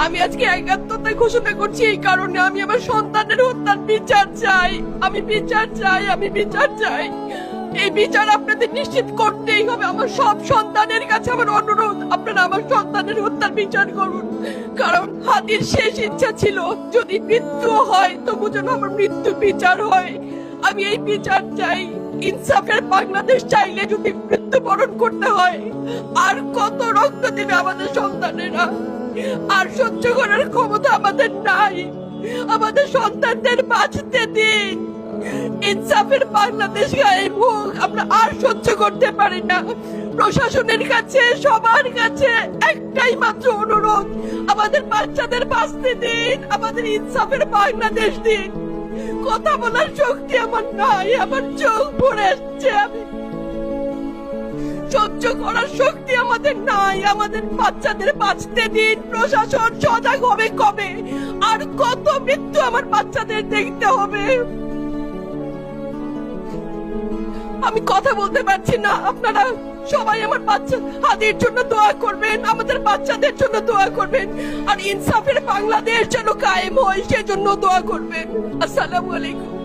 আমি আজকে একাত্মতা ঘোষণা করছি এই কারণে, আমি আমার সন্তানের হত্যার বিচার চাই। আমি বিচার চাই, আমি বিচার চাই। এই বিচার আপনাদের নিশ্চিত করতেই হবে। আমার সব সন্তানের কাছে আমার অনুরোধ, আপনারা আমার সন্তানের হত্যার বিচার করুন। কারণ হাদির শেষ ইচ্ছা ছিল যদি মৃত্যু হয় তবু যেন আমার মৃত্যু বিচার হয়। আমি এই বিচার চাই। ইনসাফের বাংলাদেশ চাইলে যদি মৃত্যুবরণ করতে হয়, আর কত রক্ত দেবে আমাদের সন্তানেরা? আর সহ্য করার ক্ষমতা আমাদের নাই। আমাদের সন্তানদের বাঁচতে দিন। ইনসাফের বাংলাদেশ গায়েব হোক। আমরা আর সহ্য করতে পারি না। প্রশাসনের কাছে, সবার কাছে একটাই মাত্র অনুরোধ, আমাদের বাচ্চাদের বাঁচতে দিন, আমাদের ইনসাফের বাংলাদেশ দিন। কথা বলার শক্তি আমার নাই, আমার চোখ ভরে আসছে। আমি সহ্য করার শক্তি আমাদের নাই। আমাদের বাচ্চাদের বাঁচতে দিন। প্রশাসন সজাগ হবে কবে? আর কত মৃত্যু আমার বাচ্চাদের দেখতে হবে? আমি কথা বলতে পারছি না। আপনারা সবাই আমার বাচ্চা হাদির জন্য দোয়া করবেন, আমাদের বাচ্চাদের জন্য দোয়া করবেন, আর ইনসাফের বাংলাদেশ যেন কায়েম হয় সেজন্য দোয়া করবেন। আসসালামু আলাইকুম।